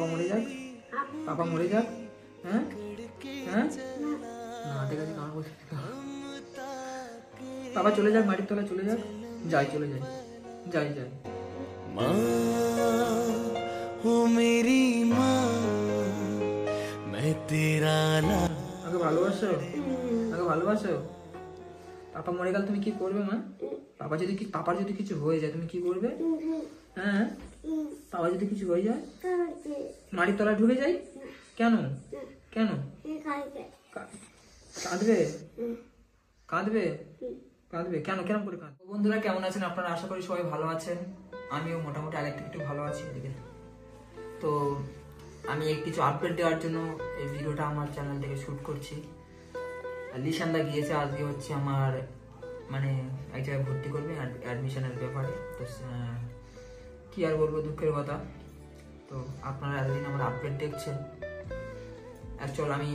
পাপা মরে যাক, পাপা মরে যাক। হ্যাঁ হ্যাঁ না ঠিক আছে, কারণ বলছি পাপা চলে যাক, মাটির তলায় চলে যাক, যাই চলে যাই, যাই যাই। माँ हो मेरी माँ, मैं तेरा ला। আমাকে ভালোবাসো, আমাকে ভালোবাসো। পাপা মরে গেল তুমি কি করবে মা? পাপার যদি কিছু হয়ে যায় তুমি কি করবে? হ্যাঁ পাপা যদি কিছু হয়ে যায় মাটির তলায় ঢুকে যাই, কেন কেন কাঁদবে? কাঁদবে কাঁদবে কেন? কেন করে কাঁদবে? বন্ধুরা কেমন আছেন আপনারা? আশা করি সবাই ভালো আছেন। আমিও মোটামুটি আগের থেকে একটু ভালো আছি এদিকে। তো আমি কিছু আপডেট দেওয়ার জন্য এই ভিডিওটা আমার চ্যানেল থেকে শ্যুট করছি। লিশানদা গিয়েছে, আজকে হচ্ছে আমার মানে এক জায়গায় ভর্তি করবে অ্যাডমিশনের ব্যাপারে। তো কি আর বলবো, দুঃখের কথা। তো আপনারা এতদিন আমার আপডেট দেখছেন। অ্যাকচুয়াল আমি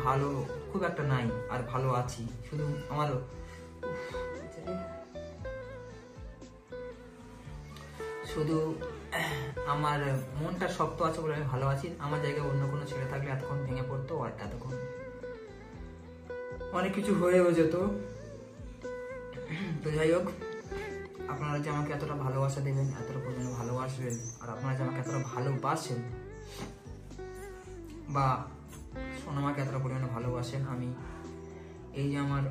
ভালো খুব একটা নাই, আর ভালো আছি। শুধু আমার মনটা শক্ত আছে বলে আমি ভালো আছি। আমার জায়গায় অন্য কোনো ছেলে থাকলে এতক্ষণ ভেঙে পড়তো, আর এতক্ষণ অনেক কিছু হয়েও যেত। তো যাই হোক, আপনারা যে আমাকে এতটা ভালোবাসা দেবেন, এতটা পরিমাণে ভালোবাসবেন, আর আপনারা যে আমাকে এতটা ভালোবাসেন বা সোনামাকে এতটা পরিমাণে ভালোবাসেন, আমি এই যে আমার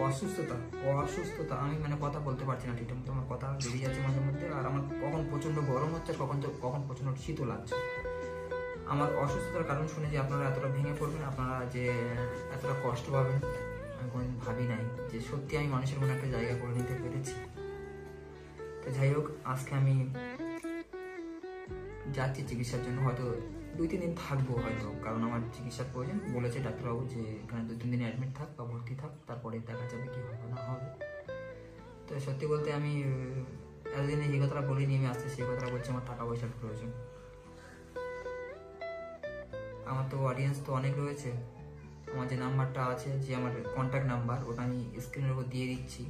অসুস্থতা আমি মানে কথা বলতে পারছি না ঠিকঠাক মতো, আমার কথা বেরিয়ে যাচ্ছে মাঝে মধ্যে। আর আমার কখন প্রচণ্ড গরম হচ্ছে, কখন প্রচণ্ড শীতও লাগছে। আমার অসুস্থতার কারণ শুনে যে আপনারা এতটা ভেঙে পড়বেন, আপনারা যে এতটা কষ্ট পাবেন, আমি কোনোদিন ভাবি নাই যে সত্যি আমি মানুষের মনে একটা জায়গা করে নিতে পেরেছি। তো যাই হোক, আজকে আমি যাচ্ছি চিকিৎসার জন্য। হয়তো 2-3 দিন থাকবো হয়তো, কারণ আমার চিকিৎসার প্রয়োজন। বলেছে ডাক্তারবাবু যে এখানে 2-3 দিন অ্যাডমিট থাক বা ভর্তি থাক, তারপরে দেখা যাবে কি হবে না হবে। তো সত্যি বলতে আমি এতদিন এই কথাটা বলিনি, আমি আজকে সেই কথাটা বলছি। আমার টাকা পয়সার প্রয়োজন। আমার তো অডিয়েন্স তো অনেক রয়েছে। আমার যে নাম্বারটা আছে, যে আমার কন্ট্যাক্ট নাম্বার, ওটা আমি স্ক্রিনের উপর দিয়ে দিচ্ছি।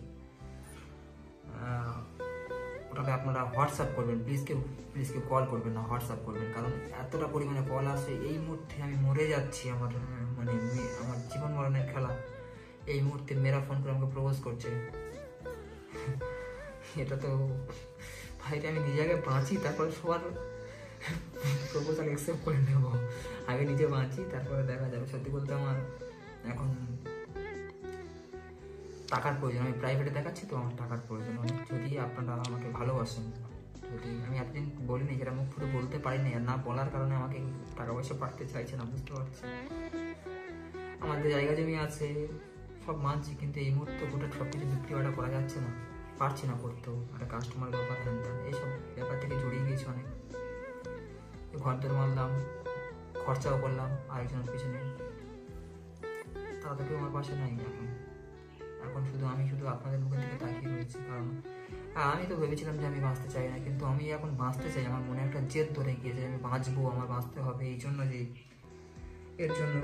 ওটাতে আপনারা হোয়াটসঅ্যাপ করবেন। প্লিজ কেউ কল করবেন না, হোয়াটসঅ্যাপ করবেন। কারণ এতটা পরিমাণে কল আসে, এই মুহূর্তে আমি মরে যাচ্ছি। আমার মানে আমার জীবন মরণের খেলা। এই মুহূর্তে মেয়েরা ফোন করে আমাকে প্রপোজ করছে। এটা তো ভাইটা আমি নিজে আগে বাঁচি, তারপরে সবার প্রপোজাল অ্যাকসেপ্ট করে নেব। আগে নিজে বাঁচি, তারপরে দেখা যাবে। সত্যি বলতে আমার এখন টাকার প্রয়োজন। আমি প্রাইভেটে দেখাচ্ছি, তো আমার টাকার প্রয়োজন অনেক। যদি আপনারা আমাকে ভালোবাসেন, যদি আমি এতদিন বলিনি, যেটা মুখ ফুটে বলতে পারিনি, আর না বলার কারণে আমাকে টাকা পয়সা পাঠাতে চাইছে না, বুঝতে পারছি। আমাদের জায়গা জমি আছে, সব মানছি, কিন্তু এই মুহূর্তে গোটা সব কিছু বিক্রি বাটা করা যাচ্ছে না, পারছি না করতেও। একটা কাস্টমার ব্যাপার, হ্যান ত্যান, এইসব ব্যাপার থেকে জড়িয়ে গিয়েছি অনেক। ঘর দর মারলাম, খরচাও করলাম আরেকজনের পিছনে, তারা তো কেউ আমার পাশে নাই এখন শুধু আমি আপনাদের মুখের দিকে তাকিয়ে রয়েছি। কারণ আমি তো ভেবেছিলাম যে আমি বাঁচতে চাই না, কিন্তু আমি এখন বাঁচতে চাই। আমার মনে একটা জেদ ধরে গিয়েছে, আমি বাঁচবো, আমার বাঁচতে হবে। এই জন্য যে এর জন্য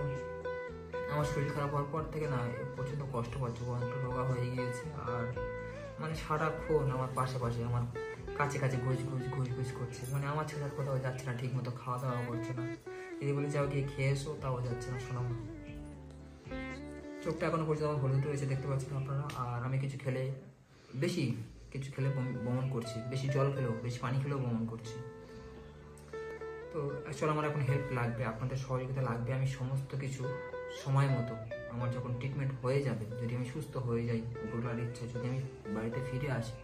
আমার শরীর খারাপ হওয়ার পর থেকে না প্রচণ্ড কষ্ট পাচ্ছি, একটু রোগা হয়ে গিয়েছে। আর মানে সারাক্ষণ আমার পাশে আমার কাছে ঘুষ করছে। মানে আমার ছেলের কোথাও যাচ্ছে না, ঠিক মতো খাওয়া দাওয়া করছে না। যদি বলি যাও গিয়ে খেয়ে এসো, তাও যাচ্ছে না। শোনাম, চোখটা এখনো পর্যন্ত আমার হলুদ রয়েছে, দেখতে পাচ্ছেন আপনারা। আর আমি বেশি কিছু খেলে বমন করছি, বেশি জল খেলেও, বেশি পানি খেলেও বমন করছি। তো অ্যাকচুয়ালি আমার এখন হেল্প লাগবে, আপনাদের সহযোগিতা লাগবে। আমি সমস্ত কিছু সময় মতো, আমার যখন ট্রিটমেন্ট হয়ে যাবে, যদি আমি সুস্থ হয়ে যাই, উপরওয়ালার ইচ্ছা, যদি আমি বাড়িতে ফিরে আসি,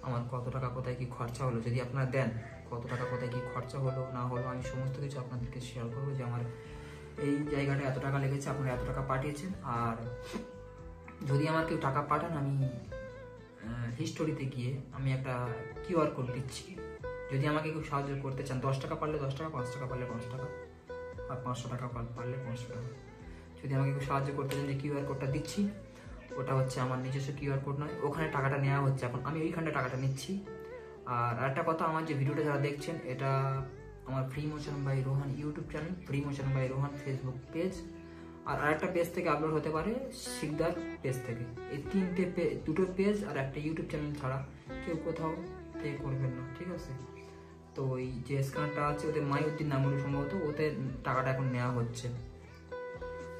আমার কত টাকা কোথায় কি খরচা হলো, যদি আপনারা দেন, কত টাকা কোথায় কি খরচা হলো না হলো, আমি সমস্ত কিছু আপনাদেরকে শেয়ার করবো। যে আমার এই জায়গাটা এত টাকা লেগেছে, আপনারা এত টাকা পাঠিয়েছেন। আর যদি আমার কেউ টাকা পাঠান, আমি হিস্টোরিতে গিয়ে আমি একটা কিউআর কোড দিচ্ছি। যদি আমাকে কেউ সাহায্য করতে চান, 10 টাকা পারলে 10 টাকা, 5 টাকা পারলে 5 টাকা, আর 500 টাকা পারলে 500 টাকা। যদি আমাকে কেউ সাহায্য করতে চান, যে কিউআর কোডটা দিচ্ছি, ওটা হচ্ছে আমার নিজস্ব কিউআর কোড নয়, ওখানে টাকাটা নেওয়া হচ্ছে। এখন আমি ওইখানটা টাকাটা নিচ্ছি। আর একটা কথা, আমার যে ভিডিওটা যারা দেখছেন, এটা আমার free motion by Rohan YouTube channel, free motion by Rohan Facebook page, আর আরেকটা পেজ থেকে আপলোড হতে পারে, শিকদার পেজ থেকে। এই দুটো পেজ আর একটা ইউটিউব চ্যানেল ছাড়া কেউ কোথাও পে করবেন না, ঠিক আছে? তো ওই যে স্ক্যানারটা আছে ওদের মাইউদ্দিন নাম হলো সম্ভবত, ওতে টাকাটা এখন নেওয়া হচ্ছে।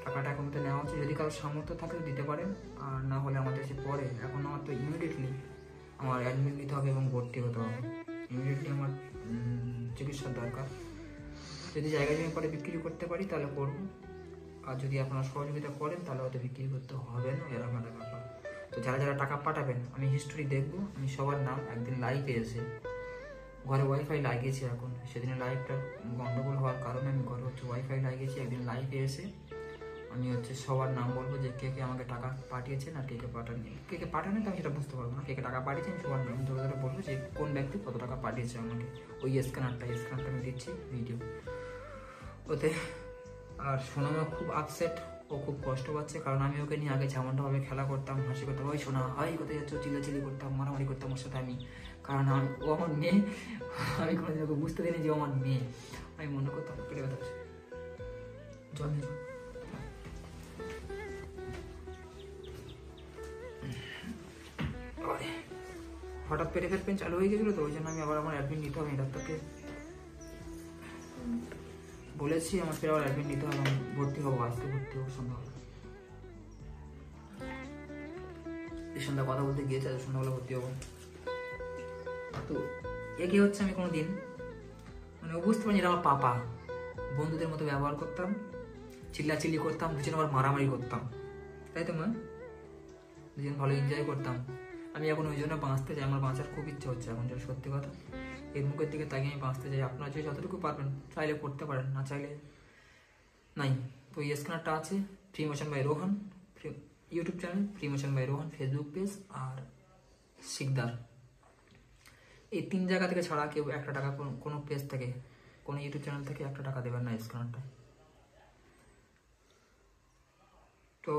টাকাটা এখন তো নেওয়া হচ্ছে, যদি কারোর সামর্থ্য থাকে দিতে পারেন, আর না হলে আমাদের সে পরে। এখন আমার তো ইমিডিয়েটলি আমার অ্যাডমিট নিতে হবে এবং ভর্তি হতে হবে। ইমিডিয়েটলি আমার চিকিৎসার দরকার। যদি জায়গা জমি পরে বিক্রি করতে পারি তাহলে করব, আর যদি আপনারা সহযোগিতা করেন তাহলে হয়তো বিক্রি করতে হবে না, এরকম একটা ব্যাপার। তো যারা যারা টাকা পাঠাবেন আমি হিস্টোরি দেখবো, আমি সবার নাম একদিন লাইভে এসে, ঘরে ওয়াইফাই লাগিয়েছি এখন, সেদিনে লাইভটা গন্ডগোল হওয়ার কারণে আমি ঘরে হচ্ছে ওয়াইফাই লাগিয়েছি, একদিন লাইভে এসে আমি হচ্ছে সবার নাম বলবো যে কে কে আমাকে টাকা পাঠিয়েছেন আর কে কে পাঠাননি। কে কে পাঠানেন তো আমি সেটা বুঝতে পারবো না, কে কে টাকা পাঠিয়েছেন সবার নাম ধরে ধরে বলবো যে কোন ব্যক্তি কত টাকা পাঠিয়েছে আমাকে। ওই স্ক্যানারটা আমি দিচ্ছি ভিডিও ওতে। আর সোনামা খুব আপসেট, ও খুব কষ্ট পাচ্ছে, কারণ আমি ওকে নিয়ে আগে যেমনটাভাবে খেলা করতাম, হাসি করতাম, ওই সোনা হয় কোথায় যাচ্ছ, চিল্লাচিল্লি করতাম, মারামারি করতাম ওর সাথে আমি, কারণ ও আমার মেয়ে। আমি কোনোদিন ওকে বুঝতে দিইনি যে ও আমার মেয়ে, আমি মনে করতাম পেটে ব্যথা আছে। জল নিয়ে হঠাৎ পেটে পেন চালু হয়ে গেছিলো, তো ওই জন্য আমি আবার আমার অ্যাডমিট নিতে হবে। ডাক্তারকে বলেছি আমার ফের আবার অ্যাডমিট নিতে হবে, আমি ভর্তি হবো, আজকে ভর্তি হবো সন্ধ্যাবেলা। এই সন্ধ্যা কথা বলতে গিয়েছে, আজ সন্ধ্যাবেলা ভর্তি হবো। তো একে হচ্ছে আমি কোনোদিন মানে বুঝতে পারিনি আমার পাপা, বন্ধুদের মতো ব্যবহার করতাম, চিল্লাচিল্লি করতাম, দুজন আবার মারামারি করতাম, তাই তো মা, দুজন ভালো এনজয় করতাম। আমি এখন ওই জন্য বাঁচতে চাই, আমার বাঁচার খুব ইচ্ছা হচ্ছে এখন, যেটা সত্যি কথা। এর মুখের দিকে তাকিয়ে আমি বাঁচতে চাই। আপনারা যে যতটুকু পারবেন চাইলে করতে পারেন, না চাইলে নাই। তো এই স্ক্যানারটা আছে free motion by Rohan, YouTube channel free motion by Rohan, Facebook page আর শিকদার, এই 3 জায়গা থেকে ছাড়া কেউ 1 টাকা কোনো পেজ থেকে, কোনো ইউটিউব চ্যানেল থেকে 1 টাকা দেবেন না স্ক্যানারটা। তো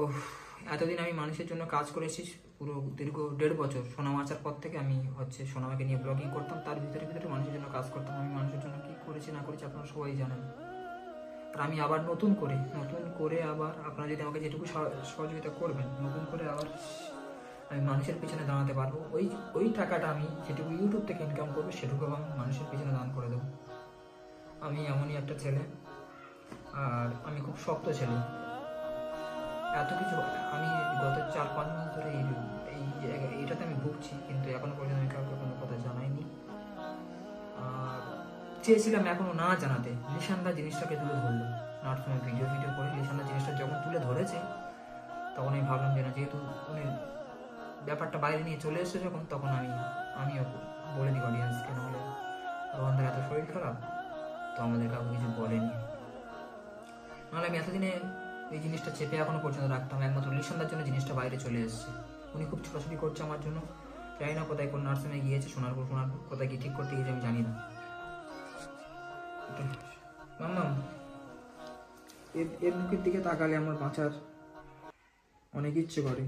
এতদিন আমি মানুষের জন্য কাজ করেছি, পুরো দীর্ঘ 1.5 বছর। সোনামা আসার পর থেকে আমি হচ্ছে সোনামাকে নিয়ে ব্লগিং করতাম, তার ভিতরে ভিতরে মানুষের জন্য কাজ করতাম। আমি মানুষের জন্য কি করেছি না করেছি আপনারা সবাই জানেন। আর আমি আবার নতুন করে আবার আপনারা যদি আমাকে যেটুকু সহযোগিতা করবেন, নতুন করে আবার আমি মানুষের পিছনে দাঁড়াতে পারবো। ওই টাকাটা আমি যেটুকু ইউটিউব থেকে ইনকাম করবো সেটুকু আমি মানুষের পিছনে দান করে দেবো। আমি এমনই একটা ছেলে, আর আমি খুব শক্ত ছেলে। এত কিছু আমি গত 4-5 মাস ধরে এইটাতে আমি ভুগছি, কিন্তু এখনো পর্যন্ত আমি কাউকে কোনো কথা জানাইনি। আর চেয়েছিলাম এখনো না জানাতে, নিশানদা জিনিসটাকে তুলে ধরলো। নাট সময় ভিডিও করে নিশানদা জিনিসটা যখন তুলে ধরেছে, তখন আমি ভাবলাম যে না, যেহেতু উনি ব্যাপারটা বাইরে নিয়ে চলে এসেছে যখন, তখন আমিও বলে দিই অডিয়েন্সকে, নাহলে রোহানদার এত শরীর খারাপ তো আমাদের কাউকে কিছু বলেনি। নাহলে আমি এতদিনে এই জিনিসটা চেপে এখনো পর্যন্ত রাখতাম, একমাত্র লিশানদার জন্য জিনিসটা বাইরে চলে এসেছে। উনি খুব ছোটাছুটি করছে আমার জন্য, জানি না কোথায় কোন নার্সিংয়ে গিয়েছে, সোনারপুর কোথায় কি ঠিক করতে গিয়েছে আমি জানি না। মাম্মা এর মুখের দিকে তাকালে আমার বাঁচার অনেক ইচ্ছে করে,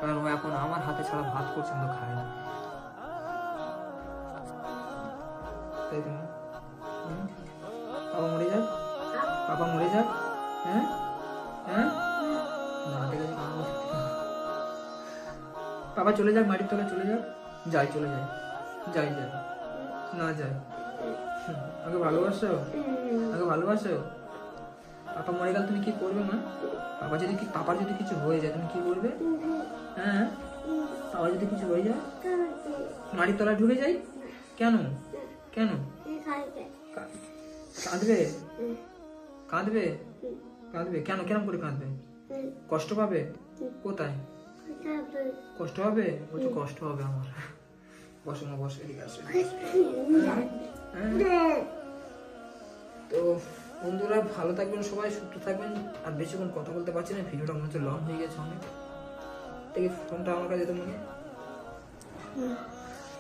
কারণ ও এখন আমার হাতে ছাড়া ভাত করছে তো খায় না, তাই তো। বাবা মরে যাক, পাপা মরে যাক, হ্যাঁ হ্যাঁ, পাপা চলে যাক, মাটির তলায় চলে যাক, চলে যায় না যায়। আগে ভালোবাসো, পাপা মরে গেল তুমি কি করবে মা? পাপার যদি কিছু হয়ে যায় তুমি কি করবে? হ্যাঁ, পাপা যদি কিছু হয়ে যায়, মাটির তলায় ঢুকে যাই, কেন কাঁদবে কেন করে কাঁদবে? কষ্ট পাবে? কোথায় কষ্ট হবে? বলছো কষ্ট হবে আমার। বসো মা, বসো, এদিকে আসো। তো বন্ধুরা ভালো থাকবেন, সবাই সুস্থ থাকবেন। আর বেশিক্ষণ কথা বলতে পারছি না, ভিডিওটা মনে হচ্ছে লং হয়ে গেছে অনেক। দেখি ফোনটা আমার কাছে যেতে মনে।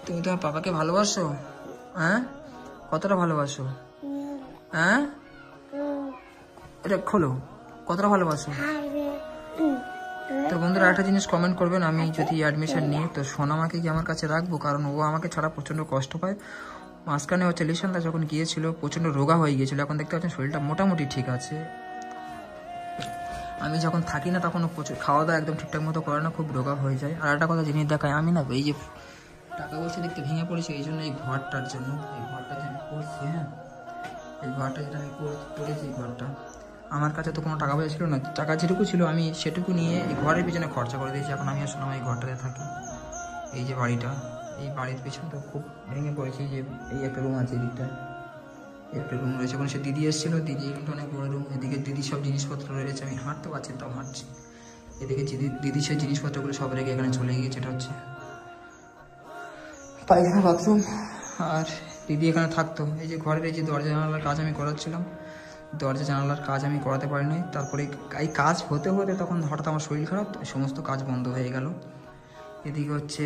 তুমি তোমার পাপাকে ভালোবাসো? হ্যাঁ, কতটা ভালোবাসো? হ্যাঁ, এটা খোলো, কতটা ভালোবাসো? তো বন্ধুরা একটা জিনিস কমেন্ট করবেন, আমি যদি অ্যাডমিশন নিই তো সোনামাকে কি আমার কাছে রাখবো? কারণ ও আমাকে ছাড়া প্রচণ্ড কষ্ট পায়। মাঝখানে হচ্ছে লিশানদা যখন গিয়েছিল প্রচণ্ড রোগা হয়ে গিয়েছিল, এখন দেখতে পাচ্ছেন শরীরটা মোটামুটি ঠিক আছে। আমি যখন থাকি না তখন প্রচুর খাওয়া দাওয়া একদম ঠিকঠাক মতো করে না, খুব রোগা হয়ে যায়। আর একটা কথা জিনিস দেখায়, আমি না এই যে টাকা পয়সা দেখতে ভেঙে পড়েছে, এই জন্য এই ঘরটার জন্য, এই ঘরটা যে আমি করছি, হ্যাঁ এই ঘরটা যেটা আমি করেছি, এই ঘরটা আমার কাছে তো কোনো টাকা পয়সা ছিল না, টাকা যেটুকু ছিল আমি সেটুকু নিয়ে এই ঘরের পিছনে খরচা করে দিয়েছি। এখন আমি আসলে আমার এই ঘরটাতে থাকি, এই যে বাড়িটা, এই বাড়ির পিছনে তো খুব ভেঙে পড়েছি। যে এই একটা রুম আছে, এদিকটা একটা রুম রয়েছে, ওখানে সে দিদি এসেছিলো, দিদি কিন্তু অনেক বড় রুম, এদিকে দিদি সব জিনিসপত্র রয়েছে, আমি হাঁটতে পারছি তাও হাঁটছি, এদিকে দিদি সেই জিনিসপত্রগুলো সব রেখে এখানে চলে গিয়েছে, এটা হচ্ছে পায়খানা বাথরুম। আর দিদি এখানে থাকতো। এই যে ঘরের এই যে দরজা জানালার কাজ আমি করাচ্ছিলাম, দরজা জানালার কাজ আমি করাতে পারিনি, তারপরে এই কাজ হতে হতে তখন হঠাৎ আমার শরীর খারাপ, তো সমস্ত কাজ বন্ধ হয়ে গেল। এদিকে হচ্ছে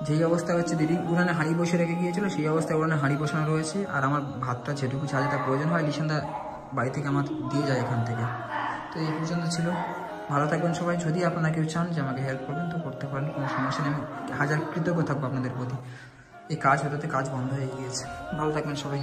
যেই অবস্থা হচ্ছে, দিদি উনানে হাঁড়ি বসে রেখে গিয়েছিলো, সেই অবস্থায় উনানে হাঁড়ি বসানো রয়েছে। আর আমার ভাতটা যেটুকু চালে তার প্রয়োজন হয় লিশানদা বাড়ি থেকে আমার দিয়ে যায় এখান থেকে। তো এই পর্যন্ত ছিল। ভালো থাকবেন সবাই। যদি আপনারা কেউ চান যে আমাকে হেল্প করবেন তো করতে পারেন, কোনো সমস্যা নেই, আমি হাজার কৃতজ্ঞ থাকবো আপনাদের প্রতি। এই কাজ হতে কাজ বন্ধ হয়ে গিয়েছে। ভালো থাকবেন সবাই।